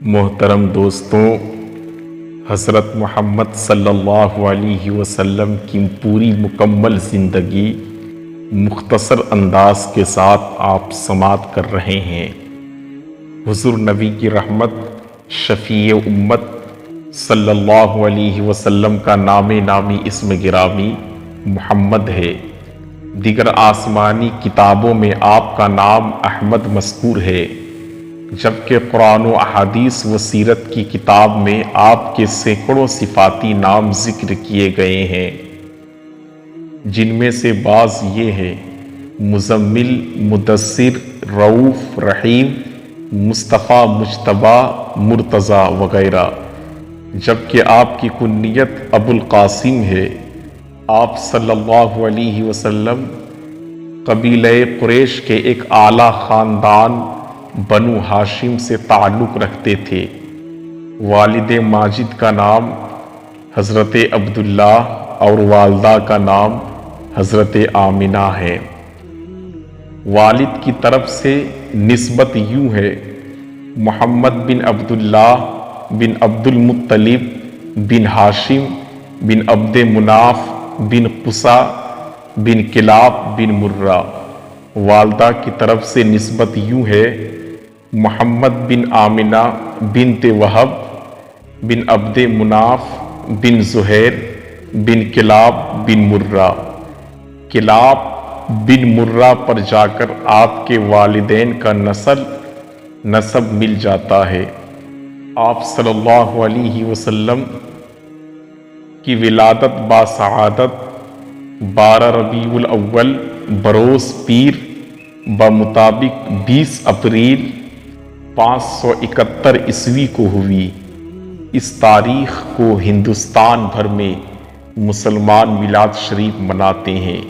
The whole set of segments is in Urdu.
محترم دوستوں، حضرت محمد صلی اللہ علیہ وسلم کی پوری مکمل زندگی مختصر انداز کے ساتھ آپ سماعت کر رہے ہیں۔ حضور نبی کی رحمت، شفیع امت صلی اللہ علیہ وسلم کا نامی اسم گرامی محمد ہے۔ دیگر آسمانی کتابوں میں آپ کا نام احمد مذکور ہے، جبکہ قرآن و احادیث و سیرت کی کتاب میں آپ کے سینکڑوں صفاتی نام ذکر کیے گئے ہیں، جن میں سے بعض یہ ہیں: مزمل، مدثر، رؤوف، رحیم، مصطفیٰ، مجتبیٰ، مرتضیٰ وغیرہ، جبکہ آپ کی کنیت ابو القاسم ہے۔ آپ صلی اللہ علیہ وسلم قبیلہ قریش کے ایک اعلیٰ خاندان بنو ہاشم سے تعلق رکھتے تھے۔ والد ماجد کا نام حضرت عبداللہ اور والدہ کا نام حضرت آمنہ ہے۔ والد کی طرف سے نسبت یوں ہے: محمد بن عبداللہ بن عبد المطلب بن ہاشم بن عبد مناف بن قصا بن کلاب بن مرہ۔ والدہ کی طرف سے نسبت یوں ہے: محمد بن آمنہ بنت وہب بن عبد مناف بن زہیر بن کلاب بن مرہ۔ کلاب بن مرہ پر جا کر آپ کے والدین کا نسب مل جاتا ہے۔ آپ صلی اللہ علیہ وسلم کی ولادت باسعادت 12 ربیع الاول بروز پیر بمطابق 20 اپریل 571 عیسوی کو ہوئی۔ اس تاریخ کو ہندوستان بھر میں مسلمان میلاد شریف مناتے ہیں۔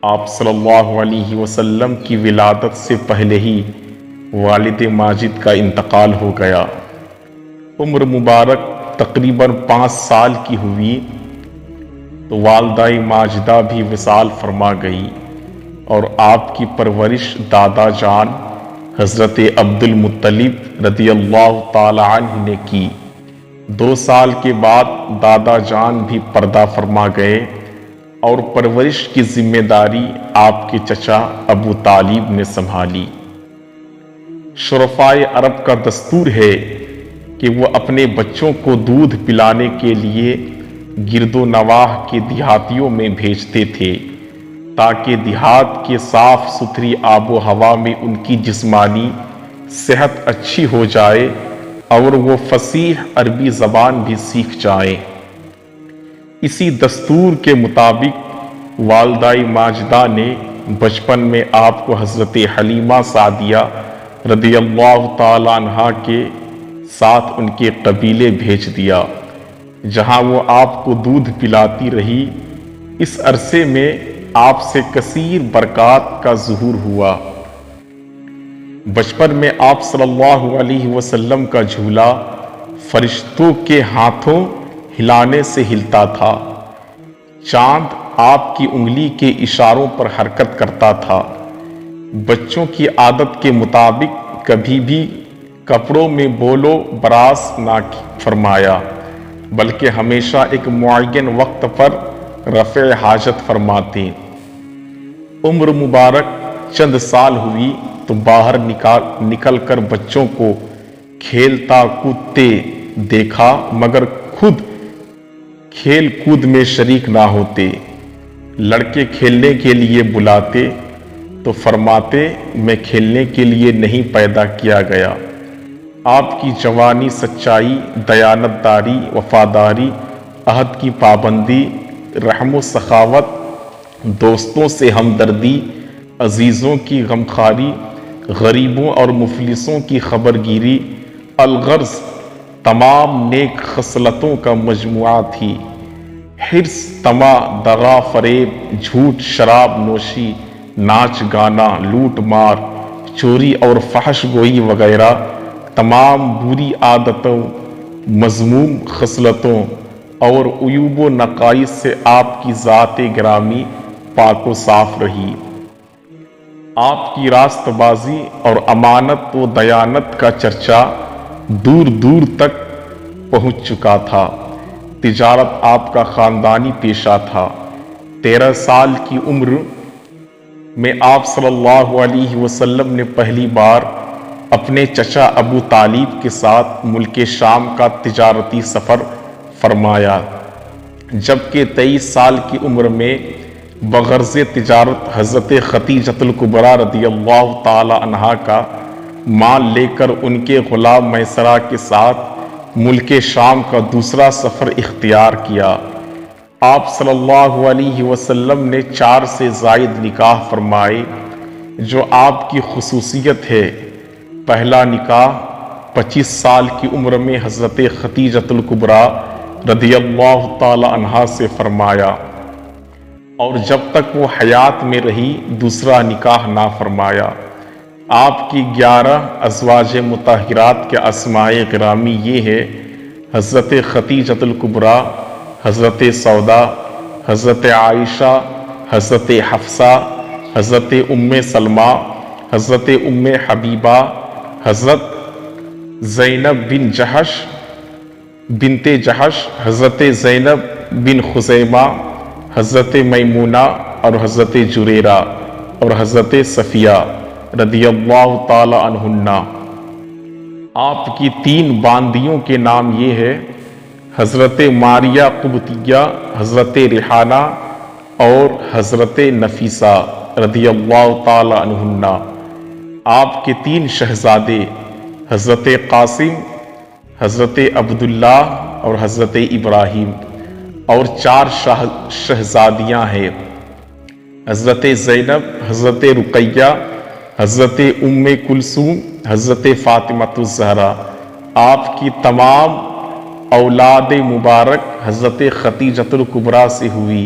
آپ صلی اللہ علیہ وسلم کی ولادت سے پہلے ہی والد ماجد کا انتقال ہو گیا۔ عمر مبارک تقریباً 5 سال کی ہوئی تو والدہ ماجدہ بھی وصال فرما گئی اور آپ کی پرورش دادا جان حضرت عبد المطلب رضی اللہ تعالی عنہ نے کی۔ 2 سال کے بعد دادا جان بھی پردہ فرما گئے اور پرورش کی ذمہ داری آپ کے چچا ابو طالب نے سنبھالی۔ شرفائے عرب کا دستور ہے کہ وہ اپنے بچوں کو دودھ پلانے کے لیے گرد و نواح کے دیہاتیوں میں بھیجتے تھے تاکہ دیہات کے صاف ستھری آب و ہوا میں ان کی جسمانی صحت اچھی ہو جائے اور وہ فصیح عربی زبان بھی سیکھ جائیں۔ اسی دستور کے مطابق والدہ ماجدہ نے بچپن میں آپ کو حضرت حلیمہ سعدیہ رضی اللہ تعالی عنہا کے ساتھ ان کے قبیلے بھیج دیا، جہاں وہ آپ کو دودھ پلاتی رہی۔ اس عرصے میں آپ سے کثیر برکات کا ظہور ہوا۔ بچپن میں آپ صلی اللہ علیہ وسلم کا جھولا فرشتوں کے ہاتھوں ہلانے سے ہلتا تھا۔ چاند آپ کی انگلی کے اشاروں پر حرکت کرتا تھا۔ بچوں کی عادت کے مطابق کبھی بھی کپڑوں میں بول و براز نہ فرمایا، بلکہ ہمیشہ ایک معین وقت پر رفع حاجت فرماتے۔ عمر مبارک چند سال ہوئی تو باہر نکل کر بچوں کو کھیلتا کودتے دیکھا، مگر خود کھیل کود میں شریک نہ ہوتے۔ لڑکے کھیلنے کے لیے بلاتے تو فرماتے، میں کھیلنے کے لیے نہیں پیدا کیا گیا۔ آپ کی جوانی سچائی، دیانت داری، وفاداری، عہد کی پابندی، رحم و سخاوت، دوستوں سے ہمدردی، عزیزوں کی غمخواری، غریبوں اور مفلسوں کی خبرگیری، الغرض تمام نیک خصلتوں کا مجموعہ تھی۔ حرص، طمع، دغا، فریب، جھوٹ، شراب نوشی، ناچ گانا، لوٹ مار، چوری اور فحش گوئی وغیرہ تمام بری عادتوں، مذموم خصلتوں اور عیوب و نقائص سے آپ کی ذات گرامی پاک و صاف رہی۔ آپ کی راست بازی اور امانت و دیانت کا چرچا دور دور تک پہنچ چکا تھا۔ تجارت آپ کا خاندانی پیشہ تھا۔ 13 سال کی عمر میں آپ صلی اللہ علیہ وسلم نے پہلی بار اپنے چچا ابو طالب کے ساتھ ملک شام کا تجارتی سفر فرمایا، جبکہ 23 سال کی عمر میں بغرض تجارت حضرت خدیجۃ الکبریٰ رضی اللہ تعالی عنہا کا مال لے کر ان کے غلام میسرہ کے ساتھ ملک شام کا دوسرا سفر اختیار کیا۔ آپ صلی اللہ علیہ وسلم نے 4 سے زائد نکاح فرمائے، جو آپ کی خصوصیت ہے۔ پہلا نکاح 25 سال کی عمر میں حضرت خدیجۃ الکبریٰ رضی اللہ تعالی عنہا سے فرمایا، اور جب تک وہ حیات میں رہی دوسرا نکاح نہ فرمایا۔ آپ کی 11 ازواج مطہرات کے اسماء گرامی یہ ہے: حضرت خدیجۃ الکبریٰ، حضرت سودا، حضرت عائشہ، حضرت حفصہ، حضرت ام سلمہ، حضرت ام حبیبہ، حضرت زینب بن جحش بنت جحش، حضرت زینب بن خزیمہ، حضرت میمونہ اور حضرت جریرہ اور حضرت صفیہ رضی اللہ تعالی عنہن۔ آپ کی 3 باندیوں کے نام یہ ہے: حضرت ماریہ قبطیہ، حضرت ریحانہ اور حضرت نفیسہ رضی اللہ تعالی عنہن۔ آپ کے 3 شہزادے حضرت قاسم، حضرت عبداللہ اور حضرت ابراہیم، اور 4 شہزادیاں ہیں: حضرت زینب، حضرت رقیہ، حضرت ام کلثوم، حضرت فاطمہ الزہرا۔ آپ کی تمام اولاد مبارک حضرت خدیجۃ الکبریٰ سے ہوئی،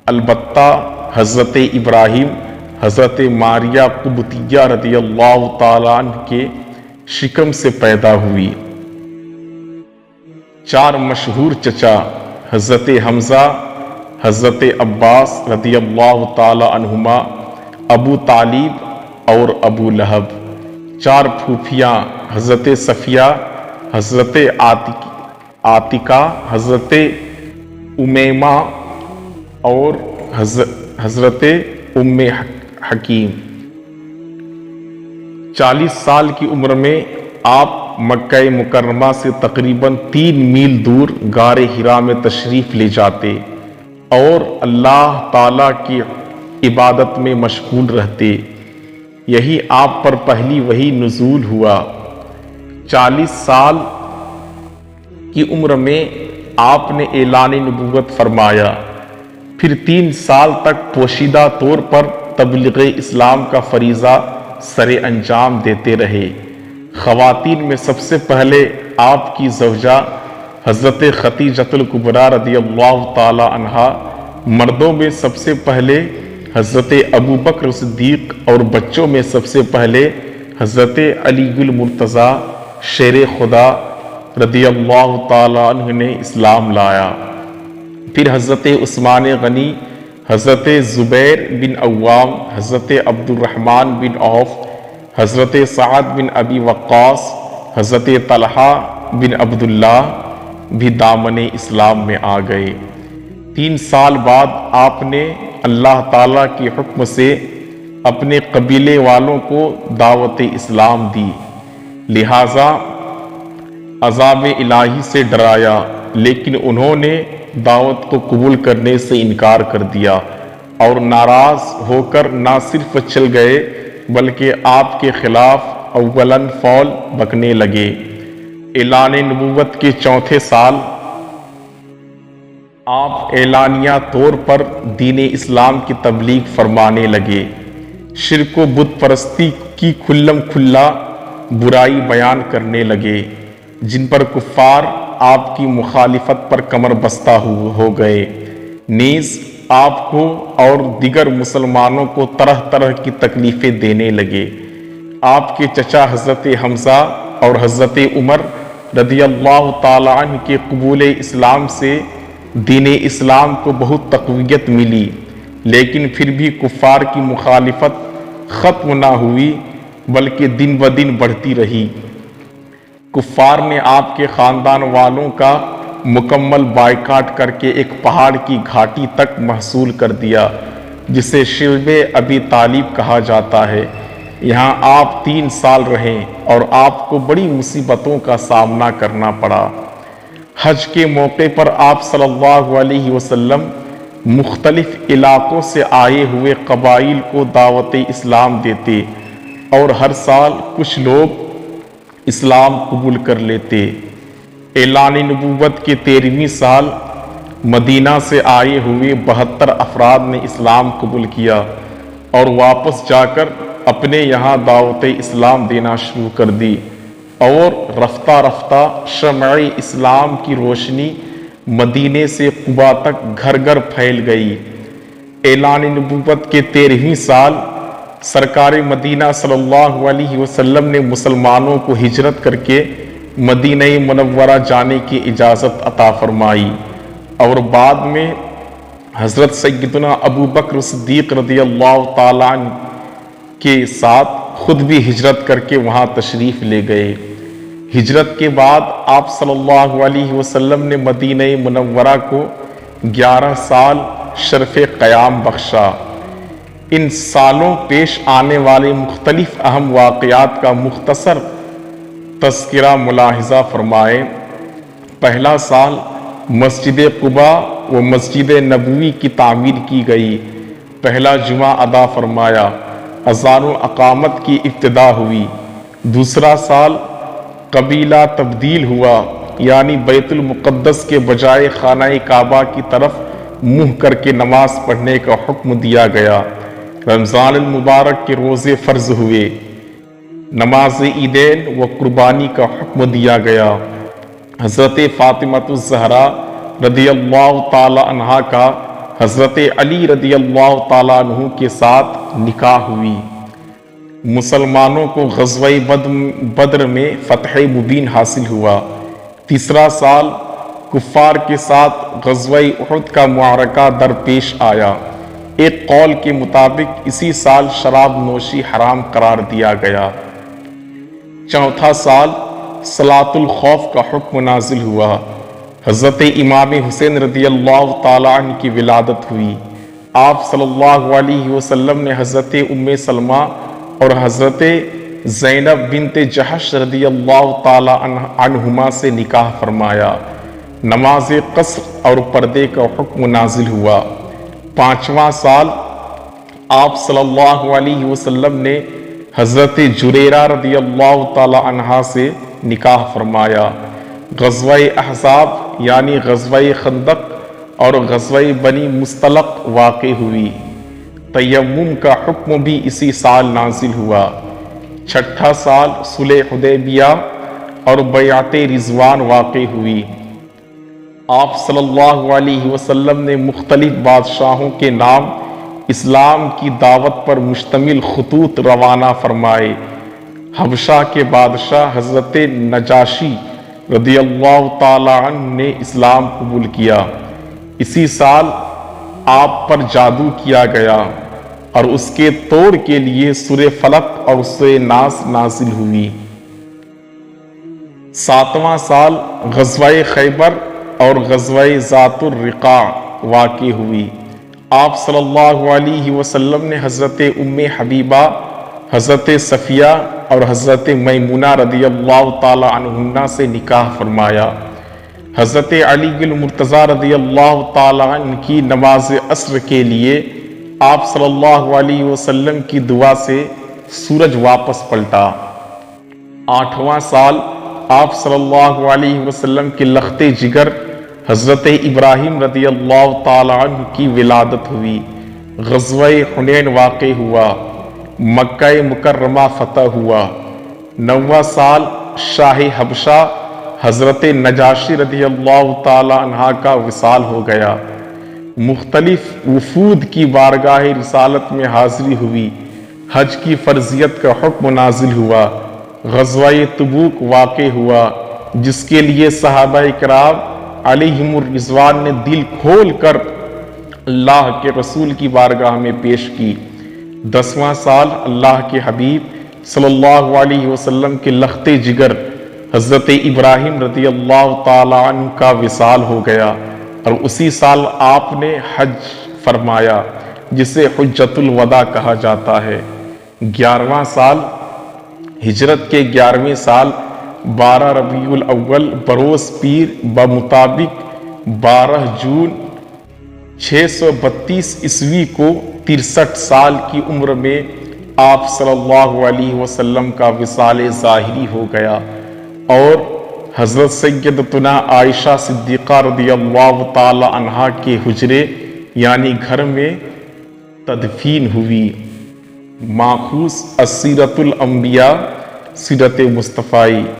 البتہ حضرت ابراہیم حضرت ماریہ قبطیہ رضی اللہ تعالیٰ عنہ کے شکم سے پیدا ہوئی۔ 4 مشہور چچا حضرت حمزہ، حضرت عباس رضی اللہ تعالی عنہما، ابو طالب اور ابو لہب۔ 4 پھوپھیاں حضرت صفیہ، حضرت عاتقہ، حضرت امیمہ اور حضرت ام حکیم۔ 40 سال کی عمر میں آپ مکہ مکرمہ سے تقریباً 3 میل دور غار حرا میں تشریف لے جاتے اور اللہ تعالیٰ کی عبادت میں مشغول رہتے۔ یہی آپ پر پہلی وحی نزول ہوا۔ 40 سال کی عمر میں آپ نے اعلان نبوت فرمایا، پھر 3 سال تک پوشیدہ طور پر تبلیغ اسلام کا فریضہ سر انجام دیتے رہے۔ خواتین میں سب سے پہلے آپ کی زوجہ حضرت خدیجۃ الکبریٰ رضی اللہ تعالی عنہا، مردوں میں سب سے پہلے حضرت ابو بکر صدیق، اور بچوں میں سب سے پہلے حضرت علی المرتضیٰ شیر خدا رضی اللہ تعالی عنہ نے اسلام لایا۔ پھر حضرت عثمان غنی، حضرت زبیر بن عوام، حضرت عبد الرحمن بن عوف، حضرت سعد بن ابی وقاص، حضرت طلحہ بن عبداللہ بھی دامن اسلام میں آ گئے۔ 3 سال بعد آپ نے اللہ تعالیٰ کے حکم سے اپنے قبیلے والوں کو دعوت اسلام دی، لہٰذا عذاب الہی سے ڈرایا، لیکن انہوں نے دعوت کو قبول کرنے سے انکار کر دیا اور ناراض ہو کر نہ صرف چل گئے بلکہ آپ کے خلاف اولاً فول بکنے لگے۔ اعلان نبوت کے 4تھے سال آپ اعلانیہ طور پر دین اسلام کی تبلیغ فرمانے لگے، شرک و بت پرستی کی کھلم کھلا برائی بیان کرنے لگے، جن پر کفار آپ کی مخالفت پر کمر بستہ ہو گئے، نیز آپ کو اور دیگر مسلمانوں کو طرح طرح کی تکلیفیں دینے لگے۔ آپ کے چچا حضرت حمزہ اور حضرت عمر رضی اللہ تعالی عنہ کے قبول اسلام سے دین اسلام کو بہت تقویت ملی، لیکن پھر بھی کفار کی مخالفت ختم نہ ہوئی بلکہ دن بدن بڑھتی رہی۔ کفار نے آپ کے خاندان والوں کا مکمل بائیکاٹ کر کے ایک پہاڑ کی گھاٹی تک محصول کر دیا جسے شعب ابی طالب کہا جاتا ہے۔ یہاں آپ 3 سال رہے اور آپ کو بڑی مصیبتوں کا سامنا کرنا پڑا۔ حج کے موقع پر آپ صلی اللہ علیہ وسلم مختلف علاقوں سے آئے ہوئے قبائل کو دعوت اسلام دیتے اور ہر سال کچھ لوگ اسلام قبول کر لیتے۔ اعلان نبوت کے 13ویں سال مدینہ سے آئے ہوئے 72 افراد نے اسلام قبول کیا اور واپس جا کر اپنے یہاں دعوت اسلام دینا شروع کر دی، اور رفتہ رفتہ شمع اسلام کی روشنی مدینے سے قبا تک گھر گھر پھیل گئی۔ اعلان نبوت کے 13ویں سال سرکار مدینہ صلی اللہ علیہ وسلم نے مسلمانوں کو ہجرت کر کے مدینہ منورہ جانے کی اجازت عطا فرمائی، اور بعد میں حضرت سیدنا ابو بکر صدیق رضی اللہ تعالیٰ عنہ کے ساتھ خود بھی ہجرت کر کے وہاں تشریف لے گئے۔ ہجرت کے بعد آپ صلی اللہ علیہ وسلم نے مدینہ منورہ کو 11 سال شرف قیام بخشا۔ ان سالوں پیش آنے والے مختلف اہم واقعات کا مختصر تذکرہ ملاحظہ فرمائیں۔ پہلا سال مسجد قباء و مسجد نبوی کی تعمیر کی گئی، پہلا جمعہ ادا فرمایا، اذان و اقامت کی ابتدا ہوئی۔ دوسرا سال قبیلہ تبدیل ہوا، یعنی بیت المقدس کے بجائے خانہ کعبہ کی طرف منہ کر کے نماز پڑھنے کا حکم دیا گیا۔ رمضان المبارک کے روزے فرض ہوئے، نماز عیدین و قربانی کا حکم دیا گیا۔ حضرت فاطمہ الزہرا رضی اللہ تعالی عنہا کا حضرت علی رضی اللہ تعالیٰ عنہ کے ساتھ نکاح ہوئی۔ مسلمانوں کو غزوہ بدر میں فتح مبین حاصل ہوا۔ تیسرا سال کفار کے ساتھ غزوہ احد کا معرکہ درپیش آیا۔ ایک قول کے مطابق اسی سال شراب نوشی حرام قرار دیا گیا۔ چوتھا سال صلاۃ الخوف کا حکم نازل ہوا۔ حضرت امام حسین رضی اللہ تعالیٰ عنہ کی ولادت ہوئی۔ آپ صلی اللہ علیہ وسلم نے حضرت ام سلمہ اور حضرت زینب بنت جحش رضی اللہ تعالیٰ عنہما سے نکاح فرمایا۔ نماز قصر اور پردے کا حکم نازل ہوا۔ پانچواں سال آپ صلی اللہ علیہ وسلم نے حضرت جریرہ رضی اللہ تعالیٰ عنہا سے نکاح فرمایا۔ غزوہ احزاب یعنی غزوہ خندق اور غزوہ بنی مصطلق واقع ہوئی۔ تیمم کا حکم بھی اسی سال نازل ہوا۔ چھٹا سال صلح حدیبیہ اور بیعت رضوان واقع ہوئی۔ آپ صلی اللہ علیہ وسلم نے مختلف بادشاہوں کے نام اسلام کی دعوت پر مشتمل خطوط روانہ فرمائے۔ حبشہ کے بادشاہ حضرت نجاشی رضی اللہ تعالی عنہ نے اسلام قبول کیا۔ اسی سال آپ پر جادو کیا گیا اور اس کے توڑ کے لیے سورہ فلق اور سورہ ناس نازل ہوئی۔ ساتواں سال غزوہ خیبر اور غزوہ ذات الرقاع واقع ہوئی۔ آپ صلی اللہ علیہ وسلم نے حضرت ام حبیبہ، حضرت صفیہ اور حضرت میمونہ رضی اللہ تعالی عنہن سے نکاح فرمایا۔ حضرت علی المرتضیٰ رضی اللہ تعالی عنہ کی نماز عصر کے لیے آپ صلی اللہ علیہ وسلم کی دعا سے سورج واپس پلٹا۔ آٹھواں سال آپ صلی اللہ علیہ وسلم کے لخت جگر حضرت ابراہیم رضی اللہ تعالی عنہ کی ولادت ہوئی۔ غزوہ حنین واقع ہوا۔ مکہ مکرمہ فتح ہوا۔ نواں سال شاہ حبشہ حضرت نجاشی رضی اللہ تعالی عنہ کا وصال ہو گیا۔ مختلف وفود کی بارگاہ رسالت میں حاضری ہوئی۔ حج کی فرضیت کا حکم نازل ہوا۔ غزوہ تبوک واقع ہوا جس کے لیے صحابہ کرام علیہم الرضوان نے دل کھول کر اللہ کے رسول کی بارگاہ میں پیش کی۔ 10واں سال اللہ کے حبیب صلی اللہ علیہ وسلم کے لخت جگر حضرت ابراہیم رضی اللہ تعالیٰ عنہ کا وصال ہو گیا اور اسی سال آپ نے حج فرمایا جسے حجۃ الوداع کہا جاتا ہے۔ 11واں سال ہجرت کے 11ویں سال 12 ربیع الاول بروز پیر بمطابق 12 جون 632 عیسوی کو 63 سال کی عمر میں آپ صلی اللہ علیہ وسلم کا وصال ظاہری ہو گیا اور حضرت سیدتنا عائشہ صدیقہ رضی اللہ تعالی عنہا کے حجرے یعنی گھر میں تدفین ہوئی۔ ماخوذ السیرۃ الانبیاء سیرت مصطفی۔